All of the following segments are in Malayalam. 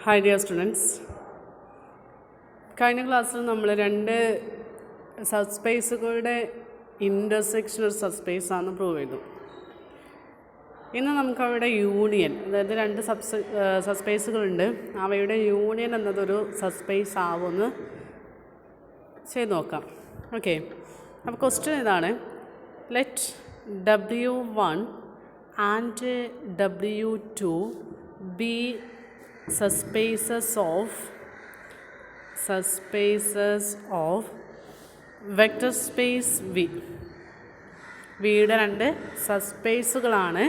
Hi dear students. കഴിഞ്ഞ ക്ലാസ്സിൽ നമ്മൾ രണ്ട് സബ്സ്പേസുകളുടെ ഇൻ്റർസെക്ഷണൽ സബ്സ്പേസ് ആണെന്ന് പ്രൂവ് ചെയ്തു. ഇന്ന് നമുക്കവയുടെ യൂണിയൻ, അതായത് രണ്ട് സബ്സ്പേസുകളുണ്ട്, അവയുടെ യൂണിയൻ എന്നതൊരു സബ്സ്പേസ് ആവുമെന്ന് ചെയ്ത് നോക്കാം. ഓക്കെ, അപ്പോൾ ക്വസ്റ്റ്യൻ ഇതാണ്: let W1 and W2 be subspaces of vector space V. വിയുടെ രണ്ട് സബ്സ്പേസുകളാണ്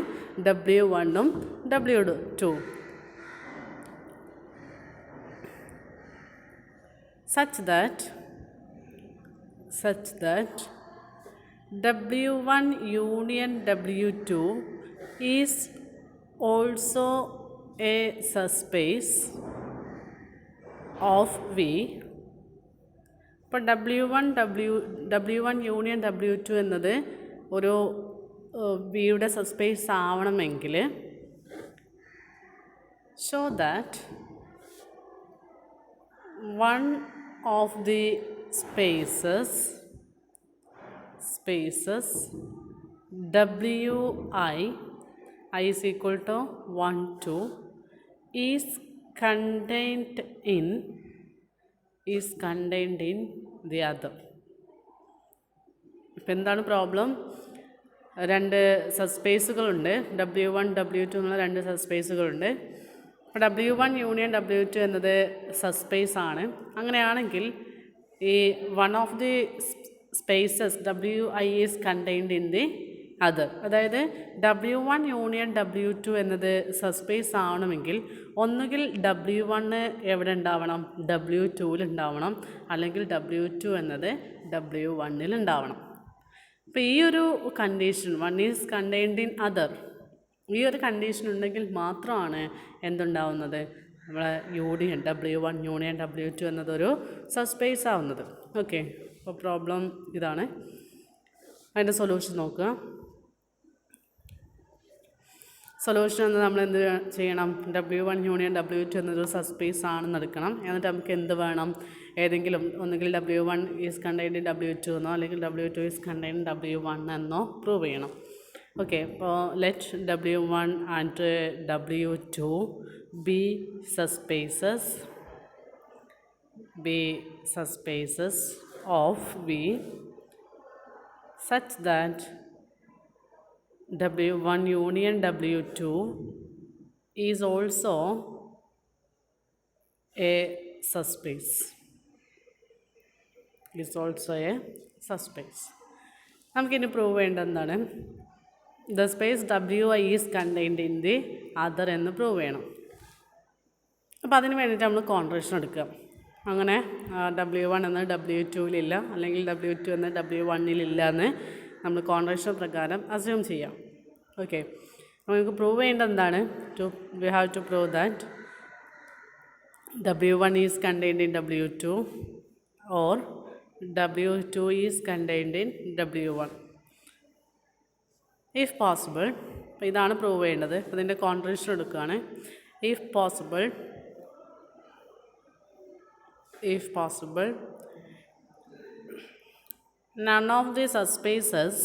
W1 W2. such that W1 union W2 is also a subspace of V. ഇപ്പോൾ W1 യൂണിയൻ W2 എന്നത് ഒരു വിയുടെ സബ്സ്പേസ് ആവണമെങ്കിൽ show that one of the spaces Wi, I is equal to 1, 2, is contained in the other. ഇപ്പം എന്താണ് പ്രോബ്ലം? രണ്ട് സബ്സ്പേസുകളുണ്ട്, W1 W2 എന്നുള്ള രണ്ട് സബ്സ്പേസുകളുണ്ട്. അപ്പോൾ W1 യൂണിയൻ W2 എന്നത് സബ്സ്പേസ് ആണ്. അങ്ങനെയാണെങ്കിൽ ഈ one of the spaces Wi is contained in the other. അതായത് W1 യൂണിയൻ W2 എന്നത് സബ്സ്പേസ് ആവണമെങ്കിൽ ഒന്നുകിൽ W1 എവിടെ ഉണ്ടാവണം? W2 ഉണ്ടാവണം, അല്ലെങ്കിൽ W2 എന്നത് W1 ഉണ്ടാവണം. അപ്പോൾ ഈ ഒരു condition, one is contained in other, ഈ ഒരു കണ്ടീഷൻ ഉണ്ടെങ്കിൽ മാത്രമാണ് എന്തുണ്ടാവുന്നത്? നമ്മളെ യൂണിയൻ W1 യൂണിയൻ W2 എന്നതൊരു സബ്സ്പേസ് ആവുന്നത്. ഓക്കെ, അപ്പോൾ പ്രോബ്ലം ഇതാണ്. അതിൻ്റെ സൊല്യൂഷൻ നോക്കുക. സൊല്യൂഷൻ എന്ന് നമ്മൾ എന്ത് ചെയ്യണം? W1 യൂണിയൻ W2 എന്നതൊരു സബ്സ്പേസ് ആണെന്ന് എടുക്കണം. എന്നിട്ട് നമുക്ക് എന്ത് വേണം? ഏതെങ്കിലും ഒന്നുകിൽ W1 is contained in W2 എന്നോ അല്ലെങ്കിൽ W2 is contained in W1 എന്നോ പ്രൂവ് ചെയ്യണം. ഓക്കെ, അപ്പോൾ let W1 and W2 be subspaces of V such that W1 union W2 is also a subspace. നമുക്കിനി പ്രൂവ് ചെയ്യേണ്ടത് എന്താണ്? The space Wi is contained in the other എന്ന് പ്രൂവ് ചെയ്യണം. അപ്പോൾ അതിന് വേണ്ടിയിട്ട് നമ്മൾ കോൺട്രേഷൻ എടുക്കുക. അങ്ങനെ W1 എന്നത് W2 അല്ലെങ്കിൽ W2 എന്നത് W1 എന്ന് നമ്മൾ കോൺട്രേഷൻ പ്രകാരം അസ്യൂം ചെയ്യാം. ഓക്കെ, അപ്പോൾ നമുക്ക് പ്രൂവ് ചെയ്യേണ്ടത് എന്താണ്? We have to prove that W1 is contained in W2 or W2 is contained in W1 if possible. അപ്പോൾ ഇതാണ് പ്രൂവ് ചെയ്യേണ്ടത്. അപ്പോൾ ഇതിൻ്റെ കോൺട്രേഷൻ എടുക്കുകയാണ്. If possible none of the subspaces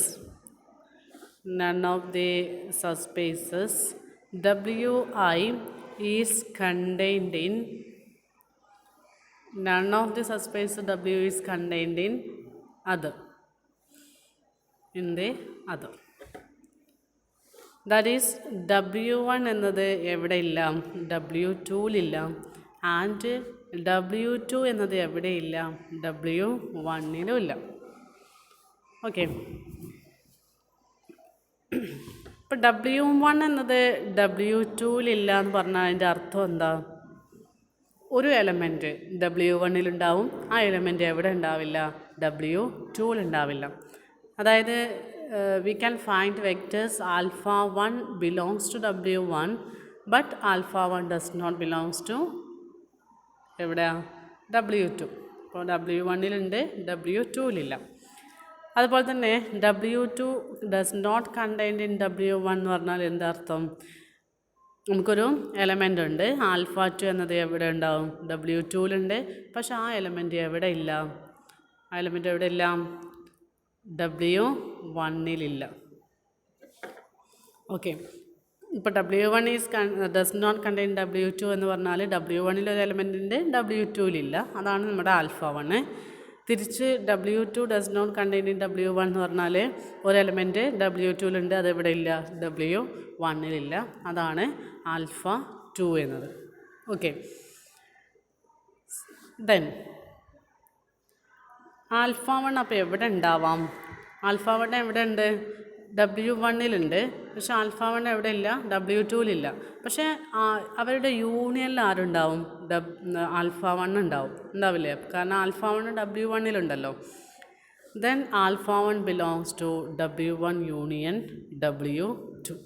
Wi is contained in other, in the other. That is W1 എന്നത് എവിടെ ഇല്ല? W2 ആൻഡ് W2 എന്നത് എവിടെയില്ല? W1 ഇല്ല. ഓക്കെ, ഇപ്പം W1 എന്നത് W2 എന്ന് പറഞ്ഞാൽ അതിൻ്റെ അർത്ഥം എന്താ? ഒരു എലമെൻറ്റ് W1 ഉണ്ടാവും, ആ എലമെൻറ്റ് എവിടെ ഉണ്ടാവില്ല? W2 ഉണ്ടാവില്ല. അതായത് we can find vectors alpha1 belongs to W1 but alpha1 does not belongs to എവിടെയാണ്? W2. അപ്പോൾ W1 W2 അതുപോലെ തന്നെ W2 does not contained in W1 എന്ന് പറഞ്ഞാൽ എന്താർത്ഥം? നമുക്കൊരു എലമെൻ്റ് ഉണ്ട് ആൽഫ 2 എന്നത് എവിടെ ഉണ്ടാവും W2ലുണ്ട്. പക്ഷെ ആ എലമെൻ്റ് എവിടെ ഇല്ല, ആ എലമെൻ്റ് എവിടെ ഇല്ല, W1ലില്ല. ഓക്കെ, ഇപ്പോൾ W1 does not contain W2 എന്ന് പറഞ്ഞാൽ W1 ഒരു എലമെൻ്റ് ഉണ്ട്, W2ലില്ല. അതാണ് നമ്മുടെ ആൽഫ 1. തിരിച്ച് W2 does not contain W1 എന്ന് പറഞ്ഞാൽ ഒരു എലമെൻറ്റ് W2ലുണ്ട്, അതെവിടെ ഇല്ല, W1ലില്ല. അതാണ് ആൽഫ 2 എന്നത്. ഓക്കെ, ദെൻ ആൽഫ 1 അപ്പോൾ എവിടെ ഉണ്ടാവാം? ആൽഫ 1 എവിടെ ഉണ്ട്? W1ലുണ്ട്. പക്ഷെ ആൽഫ 1 എവിടെ ഇല്ല, W2ലില്ല. പക്ഷേ അവരുടെ യൂണിയനിൽ ആരുണ്ടാവും? ആൽഫ 1 ഉണ്ടാവില്ലേ? കാരണം ആൽഫ 1 W1ലുണ്ടല്ലോ. Then alpha 1 belongs to W1 union W2.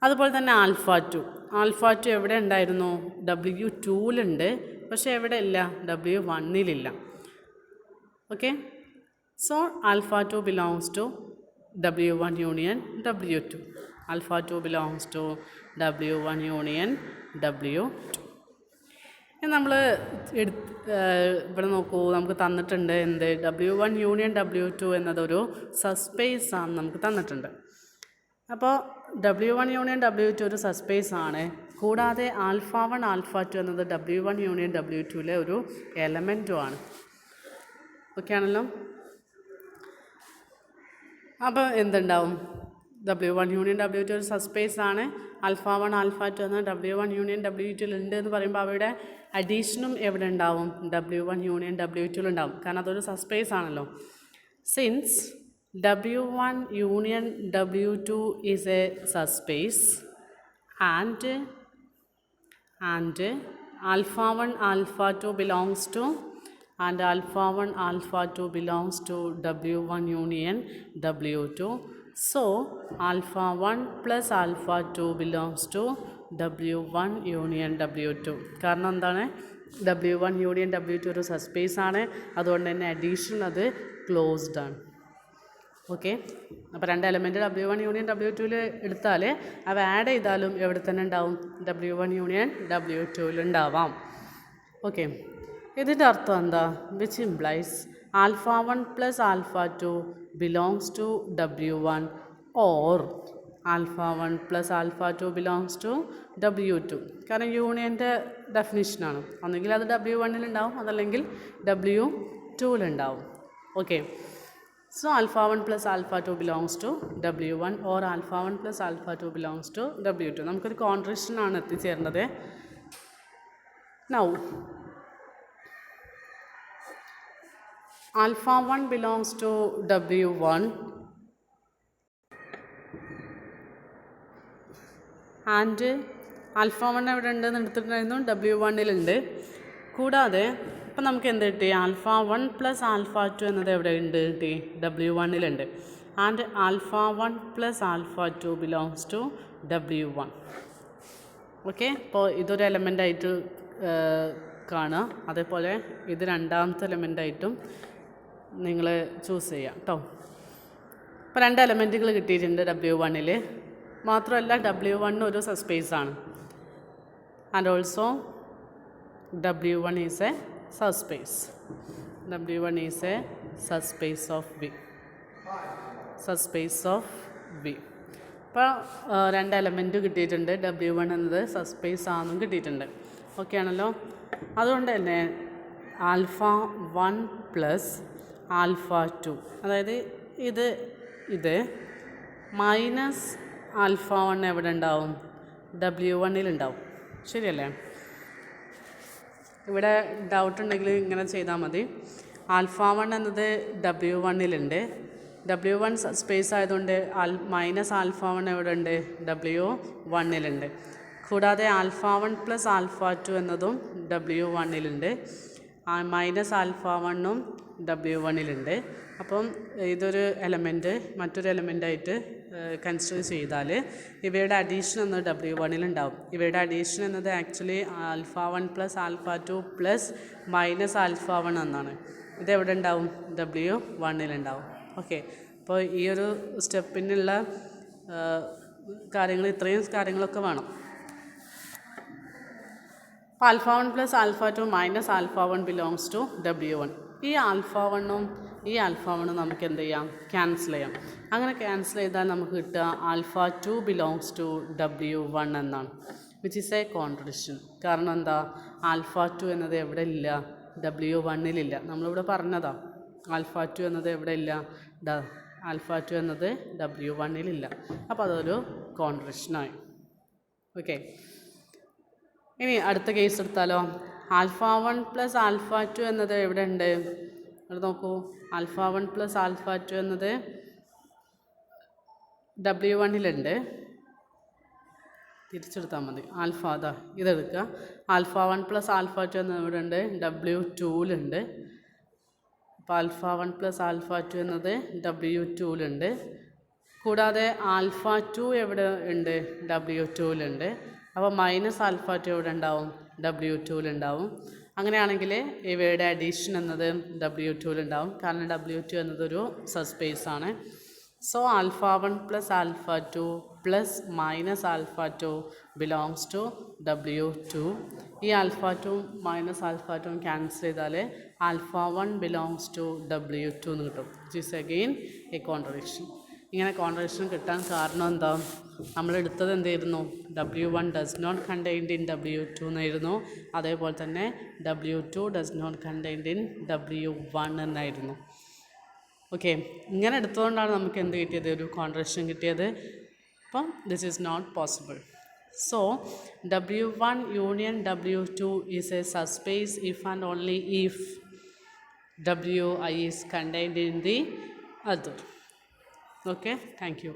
അതുപോലെ തന്നെ ആൽഫ 2 എവിടെ ഉണ്ടായിരുന്നു? W2ലുണ്ട്. പക്ഷേ എവിടെ ഇല്ല, W1ലില്ല. Okay, so alpha 2 belongs to W1 union W2. Alpha 2 belongs to W1 union W2. നമ്മൾ ഇവിടെ നോക്കൂ, നമുക്ക് തന്നിട്ടുണ്ട് എന്ത്, W1 യൂണിയൻ W2 എന്നതൊരു സബ്സ്പേസ് ആണ് നമുക്ക് തന്നിട്ടുണ്ട്. അപ്പോൾ W1 യൂണിയൻ W2 ഒരു സബ്സ്പേസ് ആണ്. കൂടാതെ ആൽഫ 1 ആൽഫ 2 എന്നത് W1 യൂണിയൻ W2ലെ ഒരു എലമെൻറ്റുമാണ്. ഓക്കെ ആണല്ലോ. അപ്പോൾ എന്തുണ്ടാവും? W1 യൂണിയൻ W2 ഒരു സബ്സ്പേസ് ആണ്. ആൽഫ 1 ആൽഫ 2 എന്നത് W1 യൂണിയൻ W2ലുണ്ട് എന്ന് പറയുമ്പോൾ അവയുടെ അഡീഷനും എവിടെ ഉണ്ടാവും? W1 union W2ലുണ്ടാവും. കാരണം അതൊരു സബ്സ്പേസ് ആണല്ലോ. Since W1 union W2 is a subspace and alpha 1 alpha 2 belongs to alpha 1 alpha 2 belongs to W1 union W2. So alpha 1 plus alpha 2 belongs to W1 union W2. കാരണം എന്താണ്? W1 യൂണിയൻ W2 ഒരു സബ്സ്പേസ് ആണ്. അതുകൊണ്ട് തന്നെ അഡീഷൻ അത് ക്ലോസ്ഡ് ആണ്. ഓക്കെ, അപ്പോൾ രണ്ട് എലമെൻറ്റ് W1 യൂണിയൻ W2ൽ എടുത്താൽ അവ ആഡ് ചെയ്താലും എവിടെ തന്നെ ഉണ്ടാവും? W1 union W2ലുണ്ടാവാം. ഓക്കെ, ഇതിൻ്റെ അർത്ഥം എന്താ? Which implies alpha 1 plus alpha 2 belongs to W1 or alpha 1 plus alpha 2 belongs to W2. കാരണം യൂണിയൻ്റെ ഡെഫിനിഷനാണ്. ഒന്നെങ്കിൽ അത് W1ലുണ്ടാവും, അതല്ലെങ്കിൽ W2ലുണ്ടാവും. Okay, so alpha 1 plus alpha 2 belongs to W1 or alpha 1 plus alpha 2 belongs to W2. നമുക്കൊരു കോൺട്രഡിക്ഷൻ ആണ് എത്തിച്ചേർന്നത്. Now alpha 1 belongs to W1 and alpha 1 എവിടെ ഉണ്ടെന്ന് എടുത്തിട്ടുണ്ടായിരുന്നു? W1ലുണ്ട്. കൂടാതെ അപ്പം നമുക്ക് എന്ത് കിട്ടി? ആൽഫ 1 പ്ലസ് ആൽഫ 2 എന്നത് എവിടെ ഉണ്ട് കിട്ടി? W1ലുണ്ട്. And alpha 1 plus alpha 2 belongs to W1. Okay, അപ്പോൾ ഇതൊരു എലമെൻ്റായിട്ട് കാണുക. അതേപോലെ ഇത് രണ്ടാമത്തെ എലമെൻ്റായിട്ടും നിങ്ങൾ ചൂസ് ചെയ്യാം കേട്ടോ. അപ്പോൾ രണ്ട് എലമെൻറ്റുകൾ കിട്ടിയിട്ടുണ്ട് W1ൽ. മാത്രമല്ല W1 ഒരു സബ്സ്പേസ് ആണ്. And also W1 is A subspace. W1 is a subspace of V. Subspace of V. അപ്പോൾ രണ്ട് എലമെൻറ്റ് കിട്ടിയിട്ടുണ്ട്. W1 എന്നത് സബ്സ്പേസ് ആണെന്നും കിട്ടിയിട്ടുണ്ട്. ഓക്കെ ആണല്ലോ. അതുകൊണ്ട് തന്നെ ആൽഫ 1 പ്ലസ് ആൽഫ 2, അതായത് ഇത് മൈനസ് ആൽഫ 1 എവിടെ ഉണ്ടാവും? W1ലുണ്ടാവും. ശരിയല്ലേ? ഇവിടെ ഡൗട്ട് ഉണ്ടെങ്കിൽ ഇങ്ങനെ ചെയ്താൽ മതി. ആൽഫ 1 എന്നത് W1ലുണ്ട്. W1 സ്പേസ് ആയതുകൊണ്ട് മൈനസ് ആൽഫ 1 എവിടെ ഉണ്ട്? W1ലുണ്ട്. കൂടാതെ ആൽഫ 1 പ്ലസ് ആൽഫ 2 എന്നതും W1ലുണ്ട്. Minus alpha 1ഉം W1ലുണ്ട്. അപ്പം ഇതൊരു എലമെൻറ്റ് മറ്റൊരു എലമെൻ്റായിട്ട് കൺസിഡർ ചെയ്താൽ ഇവയുടെ അഡീഷൻ എന്നത് W1ലുണ്ടാവും. ഇവയുടെ അഡീഷൻ എന്നത് actually alpha 1 plus alpha 2 plus minus alpha 1 എന്നാണ്. ഇതെവിടെ ഉണ്ടാവും? W1ലുണ്ടാവും. ഓക്കെ, അപ്പോൾ ഈ ഒരു സ്റ്റെപ്പിനുള്ള കാര്യങ്ങൾ, ഇത്രയും കാര്യങ്ങളൊക്കെ വേണം. അപ്പോൾ alpha 1 plus alpha 2 minus alpha 1 belongs to W1. ഈ ആൽഫ 1ഉം ഈ ആൽഫ 1ഉം നമുക്ക് എന്ത് ചെയ്യാം, ക്യാൻസൽ ചെയ്യാം. അങ്ങനെ ക്യാൻസൽ ചെയ്താൽ നമുക്ക് കിട്ടുക ആൽഫ 2 ബിലോങ്സ് ടു W1 എന്നാണ്, വിച്ച് ഈസ് എ കോൺട്രഡിക്ഷൻ. കാരണം എന്താ, ആൽഫ 2 എന്നത് എവിടെ ഇല്ല, W1-ലില്ല. നമ്മളിവിടെ പറഞ്ഞതാ ആൽഫ 2 എന്നത് എവിടെ ഇല്ല, ആൽഫ 2 എന്നത് W1-ലില്ല. അപ്പോൾ അതൊരു കോൺട്രഡിക്ഷനായി. ഓക്കെ, ഇനി അടുത്ത കേസ് എടുത്താലോ. ആൽഫ 1 പ്ലസ് ആൽഫ 2 എന്നത് എവിടെ ഉണ്ട്, അത് നോക്കൂ. ആൽഫ 1 പ്ലസ് ആൽഫ 2 എന്നത് W1-ലുണ്ട്. തിരിച്ചെടുത്താൽ മതി. ആൽഫ അതാ ഇതെടുക്കുക. ആൽഫ 1 പ്ലസ് ആൽഫ 2 എന്നത് ഇവിടെ ഉണ്ട്, W2-ലുണ്ട്. അപ്പോൾ ആൽഫ 1 പ്ലസ് ആൽഫ 2 എന്നത് W2-ലുണ്ട്. കൂടാതെ ആൽഫ 2 എവിടെ ഉണ്ട്, W2-ലുണ്ട്. അപ്പോൾ മൈനസ് ആൽഫ 2 എവിടെ ഉണ്ടാവും, W2-ലുണ്ടാവും. അങ്ങനെയാണെങ്കിൽ ഇവയുടെ അഡീഷൻ എന്നത് W2-ലുണ്ടാവും, കാരണം W2 എന്നതൊരു സബ്സ്പേസ് ആണ്. So alpha 1 plus alpha 2 plus minus alpha 2 belongs to W2. ഈ ആൽഫ 2 മൈനസ് ആൽഫ 2 ക്യാൻസൽ ചെയ്താൽ ആൽഫ 1 ബിലോങ്സ് ടു W2 എന്ന് കിട്ടും, which is again a contradiction. ഇങ്ങനെ കോൺട്രഡിക്ഷൻ കിട്ടാൻ കാരണം എന്താ, നമ്മളെടുത്തത് എന്തായിരുന്നു, W1 does not contained in W2 എന്നായിരുന്നു. അതേപോലെ തന്നെ W2 does not contained in W1 എന്നായിരുന്നു. ഓക്കെ, ഇങ്ങനെ എടുത്തുകൊണ്ടാണ് നമുക്ക് എന്ത് കിട്ടിയത്, ഒരു കോൺട്രഡിക്ഷൻ കിട്ടിയത്. അപ്പം this is not possible. So W1 union W2 is a subspace if and only if Wi is contained in the other. Okay, thank you.